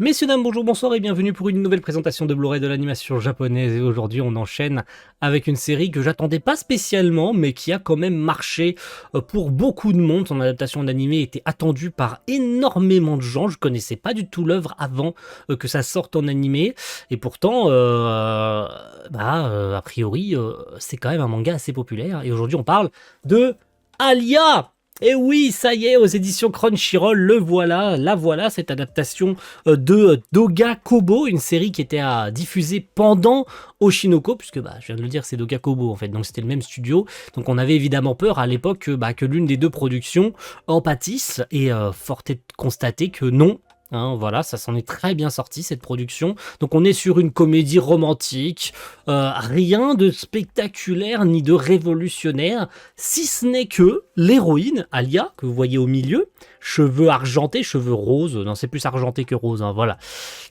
Messieurs, dames, bonjour, bonsoir et bienvenue pour une nouvelle présentation de Blu-ray de l'animation japonaise. Et aujourd'hui, on enchaîne avec une série que j'attendais pas spécialement, mais qui a quand même marché pour beaucoup de monde. Son adaptation d'animé était attendue par énormément de gens. Je connaissais pas du tout l'œuvre avant que ça sorte en animé. Et pourtant, a priori, c'est quand même un manga assez populaire. Et aujourd'hui, on parle de Alia! Et oui, ça y est, aux éditions Crunchyroll, la voilà, cette adaptation de Doga Kobo, une série qui était à diffuser pendant Oshinoko, puisque je viens de le dire, c'est Doga Kobo en fait, donc c'était le même studio. Donc on avait évidemment peur à l'époque que l'une des deux productions en pâtisse, et fort est de constater que non. Voilà, ça s'en est très bien sorti cette production. Donc on est sur une comédie romantique, rien de spectaculaire ni de révolutionnaire, si ce n'est que l'héroïne, Alia, que vous voyez au milieu, cheveux argentés, cheveux roses, non c'est plus argenté que rose, voilà,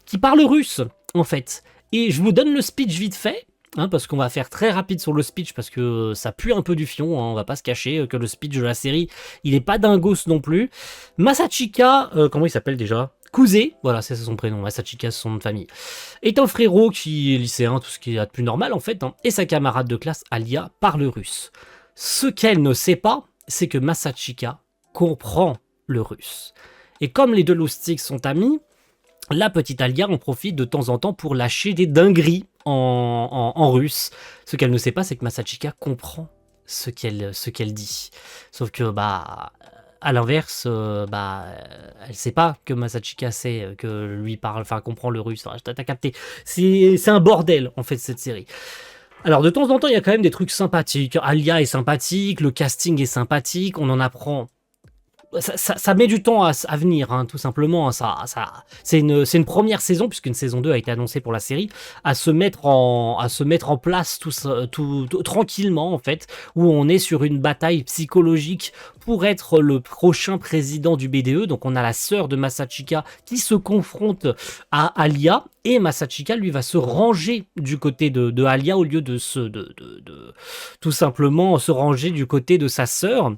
qui parle russe en fait. Et je vous donne le speech vite fait, parce qu'on va faire très rapide sur le speech parce que ça pue un peu du fion, on va pas se cacher que le speech de la série, il est pas dingos non plus. Masachika, comment il s'appelle déjà ? Kuze, voilà, c'est son prénom, Masachika, c'est son nom de famille, est un frérot qui est lycéen, tout ce qui est de plus normal en fait, et sa camarade de classe, Alia, parle russe. Ce qu'elle ne sait pas, c'est que Masachika comprend le russe. Et comme les deux loustics sont amis, la petite Alia en profite de temps en temps pour lâcher des dingueries en russe. Ce qu'elle ne sait pas, c'est que Masachika comprend ce qu'elle dit. Sauf que, à l'inverse, elle sait pas que Masachika sait que lui parle, enfin comprend le russe. Enfin, t'as capté. C'est un bordel en fait cette série. Alors de temps en temps, il y a quand même des trucs sympathiques. Alia est sympathique, le casting est sympathique, on en apprend. Ça met du temps à venir, tout simplement. C'est une première saison, puisqu'une saison 2 a été annoncée pour la série, à se mettre en place tout tranquillement, en fait, où on est sur une bataille psychologique pour être le prochain président du BDE. Donc on a la sœur de Masachika qui se confronte à Alia, et Masachika, lui, va se ranger du côté de Alia au lieu de tout simplement se ranger du côté de sa sœur.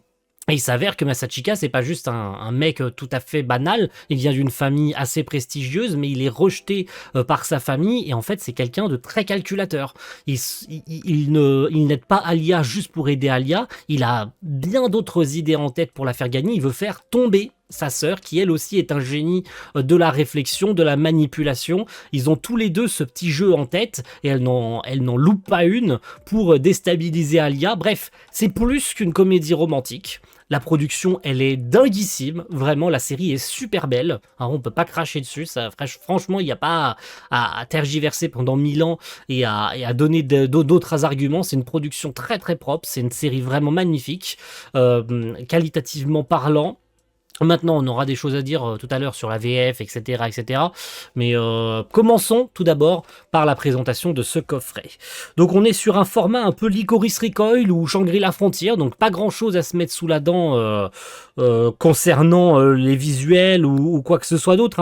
Et il s'avère que Masachika, c'est pas juste un mec tout à fait banal, il vient d'une famille assez prestigieuse, mais il est rejeté par sa famille, et en fait c'est quelqu'un de très calculateur. Il n'aide pas Alia juste pour aider Alia, il a bien d'autres idées en tête pour la faire gagner, il veut faire tomber sa sœur, qui elle aussi est un génie de la réflexion, de la manipulation. Ils ont tous les deux ce petit jeu en tête, et elle n'en loupe pas une pour déstabiliser Alia. Bref, c'est plus qu'une comédie romantique. La production, elle est dinguissime. Vraiment, la série est super belle. Alors, on peut pas cracher dessus. Franchement, il n'y a pas à tergiverser pendant 1000 ans et à donner d'autres arguments. C'est une production très très propre. C'est une série vraiment magnifique, qualitativement parlant. Maintenant, on aura des choses à dire tout à l'heure sur la VF, etc., etc. Mais commençons tout d'abord par la présentation de ce coffret. Donc, on est sur un format un peu Licorice Recoil ou Shangri-La Frontier, donc pas grand-chose à se mettre sous la dent concernant les visuels ou quoi que ce soit d'autre.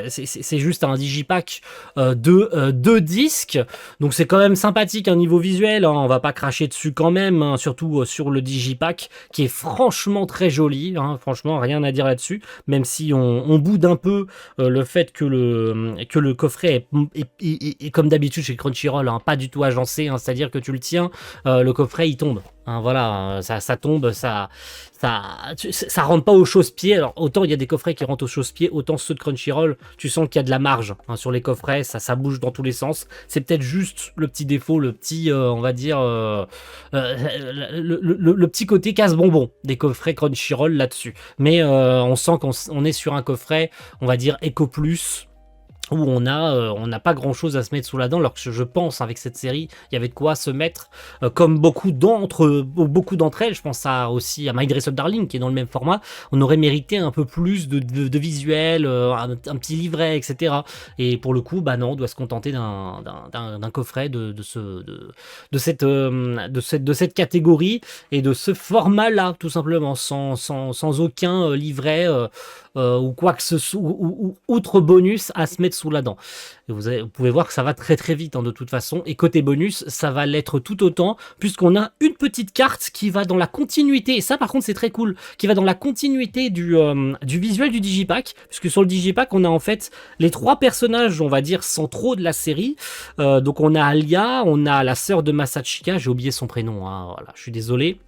C'est juste un digipack de 2 disques, donc c'est quand même sympathique un niveau visuel. On va pas cracher dessus quand même, surtout sur le digipack qui est franchement très joli. Franchement, rien à dire là-dessus, même si on boude un peu le fait que le coffret est comme d'habitude chez Crunchyroll, pas du tout agencé, c'est-à-dire que tu le tiens, le coffret il tombe. Voilà, ça tombe, ça rentre pas au chausse-pied. Alors autant il y a des coffrets qui rentrent au chausse-pied, autant ceux de Crunchyroll, tu sens qu'il y a de la marge sur les coffrets, ça bouge dans tous les sens. C'est peut-être juste le petit défaut, le petit, on va dire, le petit côté casse-bonbon des coffrets Crunchyroll là-dessus. Mais on sent qu'on est sur un coffret, on va dire Eco Plus, où on n'a pas grand chose à se mettre sous la dent, alors que je pense avec cette série il y avait de quoi se mettre, comme beaucoup d'entre elles. Je pense aussi à My Dress Up Darling qui est dans le même format. On aurait mérité un peu plus de visuel, un petit livret, etc. Et pour le coup, non, on doit se contenter d'un coffret de cette catégorie et de ce format là, tout simplement, sans aucun livret ou quoi que ce soit, ou outre bonus à se mettre sous la dent. Et vous pouvez voir que ça va très très vite, hein, de toute façon. Et côté bonus, ça va l'être tout autant, puisqu'on a une petite carte qui va dans la continuité, et ça par contre c'est très cool, qui va dans la continuité du visuel du Digipack, puisque sur le Digipack on a en fait les 3 personnages, on va dire, centraux de la série. Donc on a Alia, on a la sœur de Masachika, j'ai oublié son prénom, hein, voilà, je suis désolé.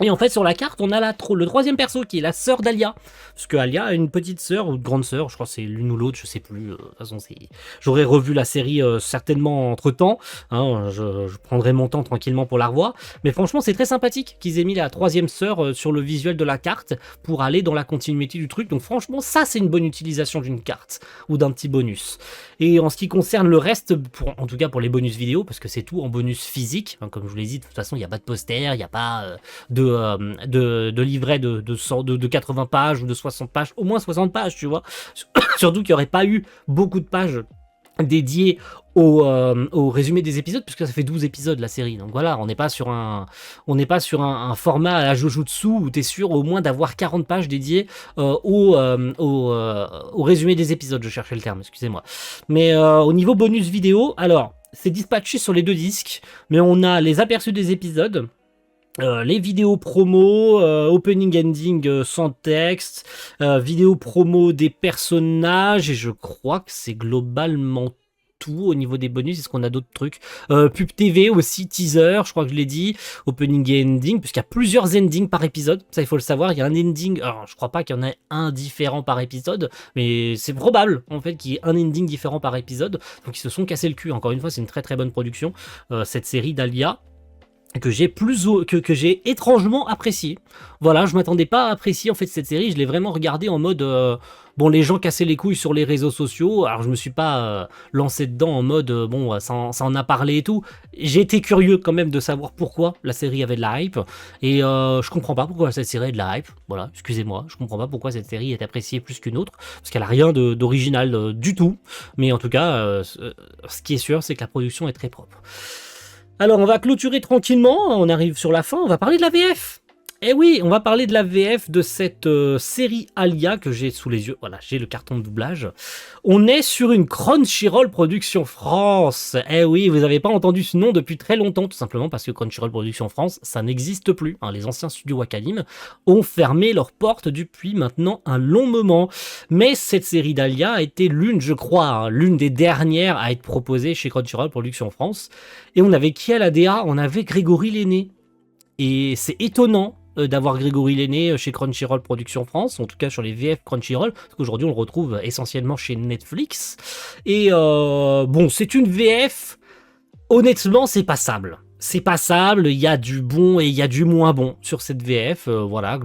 Et en fait, sur la carte, on a le 3e perso qui est la sœur d'Alia. Parce que Alia a une petite sœur ou une grande sœur, je crois que c'est l'une ou l'autre, je sais plus. De toute façon, j'aurais revu la série certainement entre temps. Hein, je prendrai mon temps tranquillement pour la revoir. Mais franchement, c'est très sympathique qu'ils aient mis la 3e sœur sur le visuel de la carte pour aller dans la continuité du truc. Donc franchement, ça, c'est une bonne utilisation d'une carte ou d'un petit bonus. Et en ce qui concerne le reste, en tout cas pour les bonus vidéo, parce que c'est tout en bonus physique, hein, comme je vous l'ai dit, de toute façon, il n'y a pas de poster, il n'y a pas de livret de 80 pages ou de 60 pages, au moins 60 pages, tu vois. Surtout qu'il n'y aurait pas eu beaucoup de pages dédiées au résumé des épisodes, puisque ça fait 12 épisodes la série. Donc voilà, on n'est pas sur un format à la Jojutsu où tu es sûr au moins d'avoir 40 pages dédiées au résumé des épisodes, je cherchais le terme, excusez-moi. Mais au niveau bonus vidéo, alors, c'est dispatché sur les 2 disques, mais on a les aperçus des épisodes, les vidéos promo, opening ending sans texte, vidéos promo des personnages, et je crois que c'est globalement tout au niveau des bonus. Est-ce qu'on a d'autres trucs? Pub TV aussi, teaser, je crois que je l'ai dit, opening et ending, puisqu'il y a plusieurs endings par épisode, ça il faut le savoir, il y a un ending, alors je crois pas qu'il y en ait un différent par épisode, mais c'est probable en fait qu'il y ait un ending différent par épisode, donc ils se sont cassés le cul. Encore une fois, c'est une très très bonne production, cette série d'Alia, que j'ai étrangement apprécié. Voilà, je m'attendais pas à apprécier en fait cette série, je l'ai vraiment regardée en mode bon, les gens cassaient les couilles sur les réseaux sociaux, alors je me suis pas lancé dedans en mode bon, ça en a parlé et tout. J'ai été curieux quand même de savoir pourquoi la série avait de la hype, et je comprends pas pourquoi cette série a de la hype. Voilà, excusez-moi, je comprends pas pourquoi cette série est appréciée plus qu'une autre, parce qu'elle a rien d'original du tout, mais en tout cas, ce qui est sûr, c'est que la production est très propre. Alors, on va clôturer tranquillement, on arrive sur la fin, on va parler de la VF. Eh oui, on va parler de la VF de cette série Alia que j'ai sous les yeux. Voilà, j'ai le carton de doublage. On est sur une Crunchyroll Production France. Eh oui, vous n'avez pas entendu ce nom depuis très longtemps, tout simplement parce que Crunchyroll Production France, ça n'existe plus. Hein. Les anciens studios Wakanim ont fermé leurs portes depuis maintenant un long moment. Mais cette série d'Alia a été l'une, je crois, hein, l'une des dernières à être proposée chez Crunchyroll Production France. Et on avait qui à la DA? On avait Grégory Lenné. Et c'est étonnant d'avoir Grégory Lenné chez Crunchyroll Production France, en tout cas sur les VF Crunchyroll, parce qu'aujourd'hui on le retrouve essentiellement chez Netflix. Et bon, c'est une VF, honnêtement c'est passable. C'est passable, il y a du bon et il y a du moins bon sur cette VF, voilà,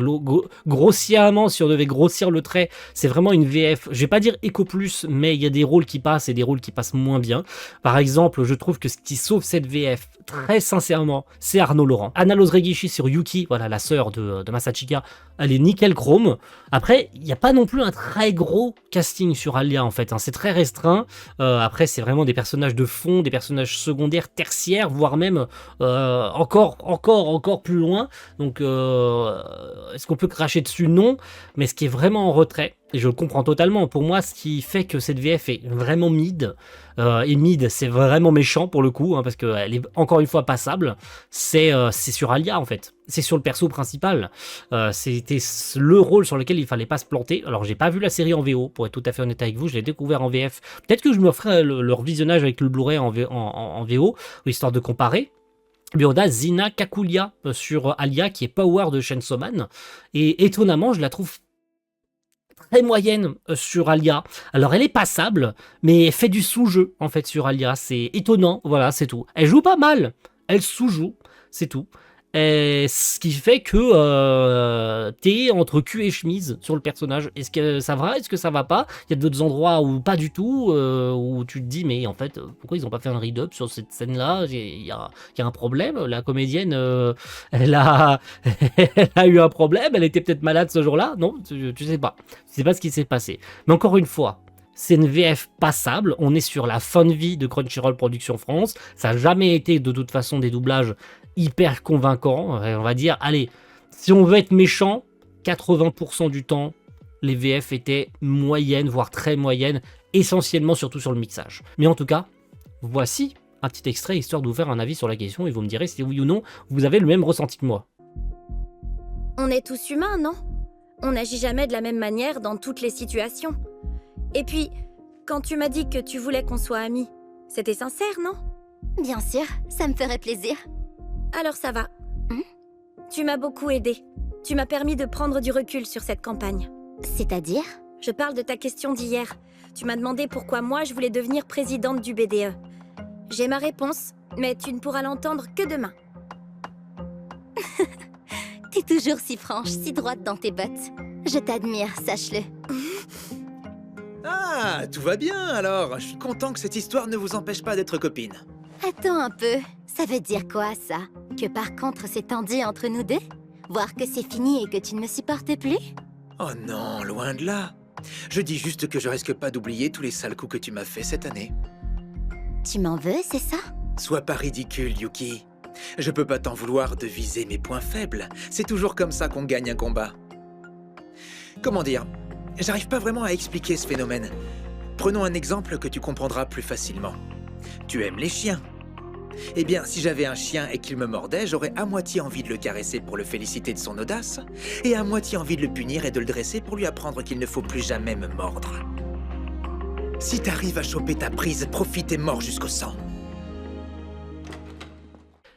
grossièrement, si on devait grossir le trait, c'est vraiment une VF, je vais pas dire Eco Plus, mais il y a des rôles qui passent et des rôles qui passent moins bien. Par exemple, je trouve que ce qui sauve cette VF, très sincèrement, c'est Arnaud Laurent. Anna Lozregishi sur Yuki, voilà, la sœur de Masachika, elle est nickel chrome. Après, il n'y a pas non plus un très gros casting sur Alia, en fait, hein. C'est très restreint. Après, c'est vraiment des personnages de fond, des personnages secondaires, tertiaires, voire même encore plus loin. Donc, est-ce qu'on peut cracher dessus? Non. Mais ce qui est vraiment en retrait, et je le comprends totalement, pour moi, ce qui fait que cette VF est vraiment mid, et mid, c'est vraiment méchant pour le coup, hein, parce qu'elle est encore une fois passable, c'est sur Alia en fait. C'est sur le perso principal. C'était le rôle sur lequel il fallait pas se planter. Alors, j'ai pas vu la série en VO, pour être tout à fait honnête avec vous, je l'ai découvert en VF. Peut-être que je me ferai le revisionnage avec le Blu-ray en VO, histoire de comparer. Mais on a Zina Kakulia sur Alia, qui est Power de Chainsaw Man. Et étonnamment, je la trouve très moyenne sur Alia. Alors elle est passable, mais elle fait du sous-jeu en fait sur Alia. C'est étonnant, voilà, c'est tout. Elle joue pas mal, elle sous-joue, c'est tout. Et ce qui fait que t'es entre cul et chemise sur le personnage. Est-ce que ça va? Est-ce que ça va pas? Il y a d'autres endroits où pas du tout, où tu te dis mais en fait pourquoi ils ont pas fait un read-up sur cette scène-là? Il y a un problème. La comédienne, elle a eu un problème. Elle était peut-être malade ce jour-là. Non, tu sais pas. Tu sais pas ce qui s'est passé. Mais encore une fois, c'est une VF passable, on est sur la fin de vie de Crunchyroll Production France, ça n'a jamais été de toute façon des doublages hyper convaincants, on va dire, allez, si on veut être méchant, 80% du temps, les VF étaient moyennes, voire très moyennes, essentiellement surtout sur le mixage. Mais en tout cas, voici un petit extrait histoire de vous faire un avis sur la question et vous me direz si oui ou non vous avez le même ressenti que moi. On est tous humains, non? On n'agit jamais de la même manière dans toutes les situations. Et puis, quand tu m'as dit que tu voulais qu'on soit amis, c'était sincère, non? Bien sûr, ça me ferait plaisir. Alors ça va. Tu m'as beaucoup aidé. Tu m'as permis de prendre du recul sur cette campagne. C'est-à-dire? Je parle de ta question d'hier. Tu m'as demandé pourquoi moi je voulais devenir présidente du BDE. J'ai ma réponse, mais tu ne pourras l'entendre que demain. T'es toujours si franche, si droite dans tes bottes. Je t'admire, sache-le. Ah, tout va bien alors. Je suis content que cette histoire ne vous empêche pas d'être copines. Attends un peu, ça veut dire quoi ça? Que par contre c'est tendu entre nous deux? Voir que c'est fini et que tu ne me supportes plus? Oh non, loin de là. Je dis juste que je risque pas d'oublier tous les sales coups que tu m'as fait cette année. Tu m'en veux, c'est ça? Sois pas ridicule, Yuki. Je peux pas t'en vouloir de viser mes points faibles. C'est toujours comme ça qu'on gagne un combat. Comment dire? J'arrive pas vraiment à expliquer ce phénomène. Prenons un exemple que tu comprendras plus facilement. Tu aimes les chiens. Eh bien, si j'avais un chien et qu'il me mordait, j'aurais à moitié envie de le caresser pour le féliciter de son audace, et à moitié envie de le punir et de le dresser pour lui apprendre qu'il ne faut plus jamais me mordre. Si t'arrives à choper ta prise, profite et mords jusqu'au sang.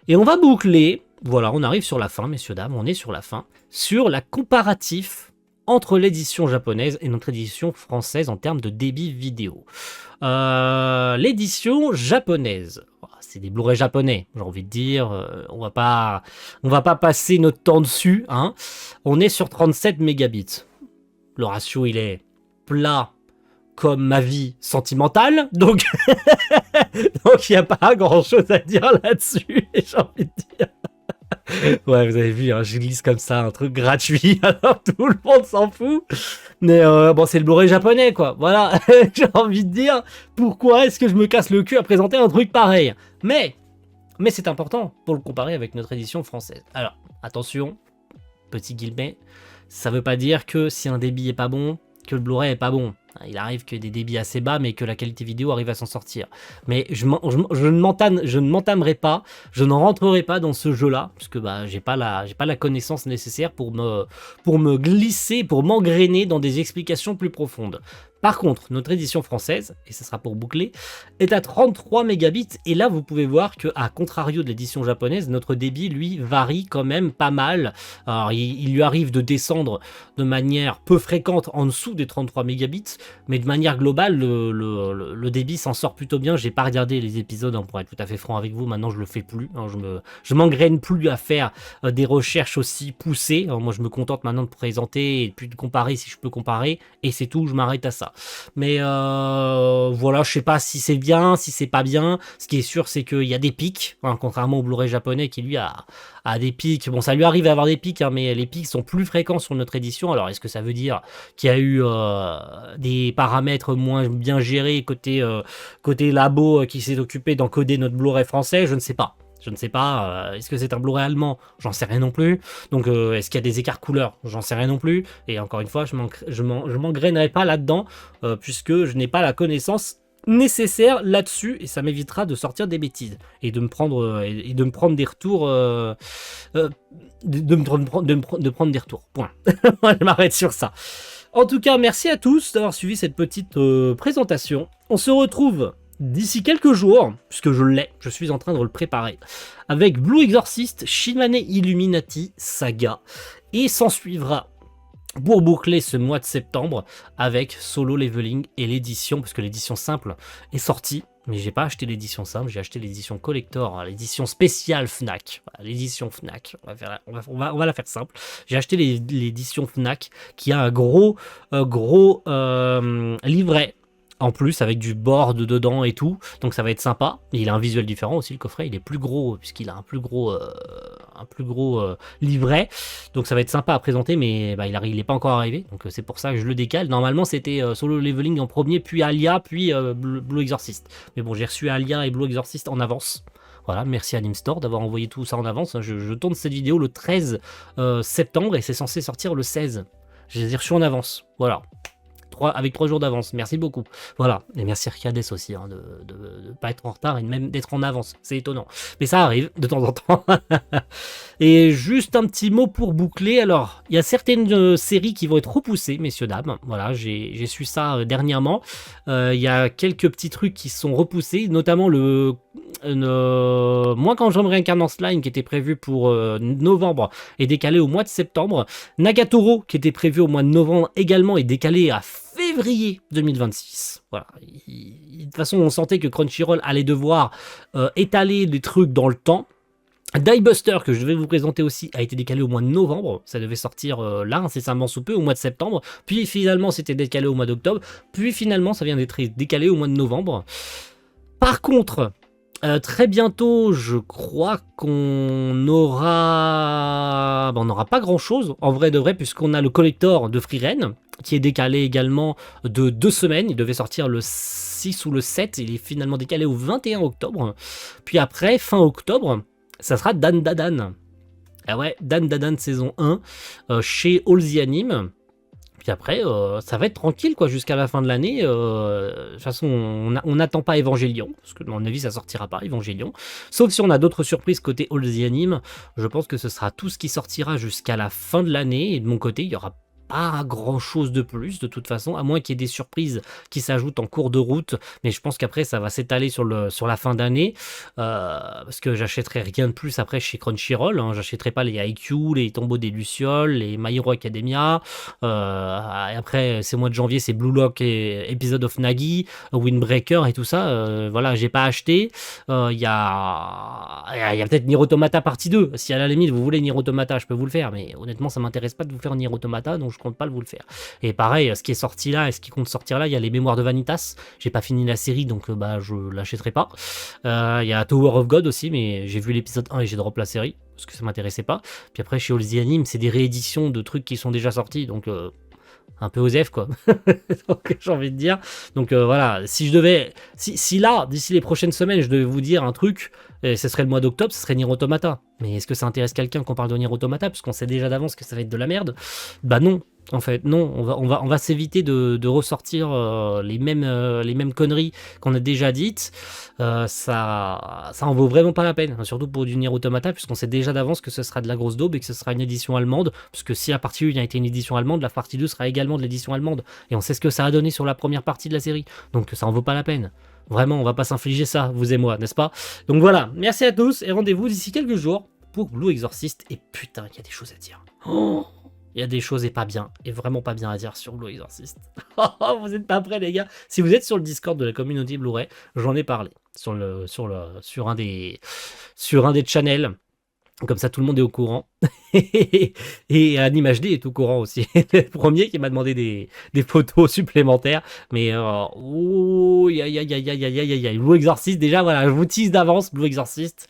Et on va boucler, voilà, on arrive sur la fin, messieurs, dames, on est sur la fin, sur la comparatif entre l'édition japonaise et notre édition française en termes de débit vidéo. L'édition japonaise, c'est des Blu-ray japonais, j'ai envie de dire, on va pas passer notre temps dessus, hein. On est sur 37 mégabits. Le ratio, il est plat comme ma vie sentimentale, donc donc il n'y a pas grand-chose à dire là-dessus, j'ai envie de dire. Ouais, vous avez vu, hein, je glisse comme ça, un truc gratuit, alors tout le monde s'en fout. Mais bon, c'est le Blu-ray japonais, quoi. Voilà, j'ai envie de dire, pourquoi est-ce que je me casse le cul à présenter un truc pareil? Mais c'est important pour le comparer avec notre édition française. Alors, attention, petit guillemet, ça veut pas dire que si un débit est pas bon, que le Blu-ray est pas bon. Il arrive qu'il y ait des débits assez bas, mais que la qualité vidéo arrive à s'en sortir. Mais je ne m'entamerai pas, je n'en rentrerai pas dans ce jeu-là, parce que bah, j'ai pas la connaissance nécessaire pour me glisser, pour m'engrainer dans des explications plus profondes. Par contre, notre édition française, et ce sera pour boucler, est à 33 mégabits, et là vous pouvez voir que, à contrario de l'édition japonaise, notre débit, lui, varie quand même pas mal. Alors, il lui arrive de descendre de manière peu fréquente en dessous des 33 mégabits, mais de manière globale, le débit s'en sort plutôt bien. J'ai pas regardé les épisodes, hein, pour être tout à fait franc avec vous, maintenant je le fais plus, hein, je m'engraine plus à faire des recherches aussi poussées. Alors, moi je me contente maintenant de présenter et puis de comparer si je peux comparer, et c'est tout, je m'arrête à ça. Mais voilà, je sais pas si c'est bien, si c'est pas bien. Ce qui est sûr, c'est qu'il y a des pics, hein, contrairement au Blu-ray japonais qui lui a des pics. Bon, ça lui arrive d'avoir des pics, hein, mais les pics sont plus fréquents sur notre édition. Alors, est-ce que ça veut dire qu'il y a eu des paramètres moins bien gérés côté labo qui s'est occupé d'encoder notre Blu-ray français? Je ne sais pas. Je ne sais pas, est-ce que c'est un Blu-ray allemand? J'en sais rien non plus. Donc est-ce qu'il y a des écarts couleurs? J'en sais rien non plus. Et encore une fois, je m'engrainerai pas là-dedans, puisque je n'ai pas la connaissance nécessaire là-dessus, et ça m'évitera de sortir des bêtises et de me prendre des retours, de prendre des retours. Point. Je m'arrête sur ça. En tout cas, merci à tous d'avoir suivi cette petite présentation. On se retrouve d'ici quelques jours, puisque je suis en train de le préparer, avec Blue Exorcist, Shimane Illuminati Saga, et s'en suivra pour boucler ce mois de septembre avec Solo Leveling et l'édition, parce que l'édition simple est sortie, mais j'ai pas acheté l'édition simple, j'ai acheté l'édition collector, l'édition spéciale Fnac. Voilà, l'édition Fnac, on va la faire simple. J'ai acheté l'édition Fnac qui a un gros livret en plus avec du board dedans et tout, donc ça va être sympa. Il a un visuel différent aussi, le coffret il est plus gros puisqu'il a un plus gros livret, donc ça va être sympa à présenter, mais bah, il est pas encore arrivé, donc c'est pour ça que je le décale. Normalement c'était Solo Leveling en premier, puis Alia, puis Blue Exorcist, mais bon, j'ai reçu Alia et Blue Exorcist en avance. Voilà, merci à Nimstore d'avoir envoyé tout ça en avance. Je tourne cette vidéo le 13 septembre et c'est censé sortir le 16. Je les ai reçus en avance. Voilà. Avec 3 jours d'avance. Merci beaucoup. Voilà. Et merci Arcades aussi hein, de pas être en retard et même d'être en avance. C'est étonnant. Mais ça arrive de temps en temps. Et juste un petit mot pour boucler. Alors, il y a certaines séries qui vont être repoussées, messieurs, dames. Voilà, j'ai su ça dernièrement. Il y a quelques petits trucs qui sont repoussés, notamment Moi, quand je me réincarne en slime, qui était prévu pour novembre, est décalé au mois de septembre. Nagatoro, qui était prévu au mois de novembre également, est décalé à février 2026. Voilà. De toute façon, on sentait que Crunchyroll allait devoir étaler des trucs dans le temps. Diebuster, que je vais vous présenter aussi, a été décalé au mois de novembre. Ça devait sortir là, incessamment sous peu, au mois de septembre. Puis finalement, c'était décalé au mois d'octobre. Puis finalement, ça vient d'être décalé au mois de novembre. Par contre, très bientôt, je crois qu'on aura... on n'aura pas grand-chose, en vrai de vrai, puisqu'on a le collector de Frieren, qui est décalé également de 2 semaines. Il devait sortir le 6 ou le 7. Il est finalement décalé au 21 octobre. Puis après, fin octobre, ça sera Dan Dadan. Ah ouais, Dan Dadan saison 1 chez All the Anime. Puis après, ça va être tranquille quoi jusqu'à la fin de l'année. De toute façon, on n'attend pas Evangelion, parce que à mon avis, ça sortira pas Evangelion. Sauf si on a d'autres surprises côté All the Anime. Je pense que ce sera tout ce qui sortira jusqu'à la fin de l'année. Et de mon côté, il y aura pas grand chose de plus de toute façon, à moins qu'il y ait des surprises qui s'ajoutent en cours de route, mais je pense qu'après ça va s'étaler sur la fin d'année, parce que j'achèterai rien de plus après chez Crunchyroll, hein. J'achèterai pas les IQ, les Tombeaux des Lucioles, les My Hero Academia, et après c'est mois de janvier, c'est Blue Lock et Episode of Nagi, Windbreaker et tout ça, voilà, j'ai pas acheté. Il y a peut-être Nier Automata partie 2, si à la limite vous voulez Nier Automata, je peux vous le faire, mais honnêtement ça m'intéresse pas de vous faire Nier Automata, donc je compte pas vous le faire. Et pareil, ce qui est sorti là et ce qui compte sortir là, il y a les Mémoires de Vanitas. J'ai pas fini la série, donc je l'achèterai pas. Il y a Tower of God aussi, mais j'ai vu l'épisode 1 et j'ai drop la série parce que ça m'intéressait pas. Puis après, chez All the Anime, c'est des rééditions de trucs qui sont déjà sortis, donc un peu osef quoi. Donc, j'ai envie de dire. Donc voilà, si là, d'ici les prochaines semaines, je devais vous dire un truc, et ce serait le mois d'octobre, ce serait Nier Automata. Mais est-ce que ça intéresse quelqu'un qu'on parle de Nier Automata, puisqu'on sait déjà d'avance que ça va être de la merde? Bah non. En fait, non, on va s'éviter de ressortir les mêmes conneries qu'on a déjà dites. Ça en vaut vraiment pas la peine, surtout pour du Nier Automata, puisqu'on sait déjà d'avance que ce sera de la grosse daube et que ce sera une édition allemande, puisque si la partie 1 a été une édition allemande, la partie 2 sera également de l'édition allemande, et on sait ce que ça a donné sur la première partie de la série, donc ça en vaut pas la peine. Vraiment, on va pas s'infliger ça, vous et moi, n'est-ce pas? Donc voilà, merci à tous, et rendez-vous d'ici quelques jours pour Blue Exorcist, et putain, il y a des choses à dire. Oh, il y a des choses et pas bien, et vraiment pas bien à dire sur Blue Exorcist. Vous êtes pas prêts les gars? Si vous êtes sur le Discord de la communauté Blu-ray, j'en ai parlé sur un des channels. Comme ça, tout le monde est au courant. Et Animage D est au courant aussi. Le premier qui m'a demandé des photos supplémentaires. Mais oh, Blue Exorcist, déjà, voilà, je vous tease d'avance, Blue Exorcist.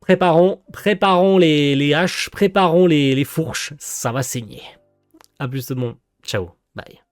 Préparons les haches, préparons les fourches, ça va saigner. A plus tout le monde, ciao, bye.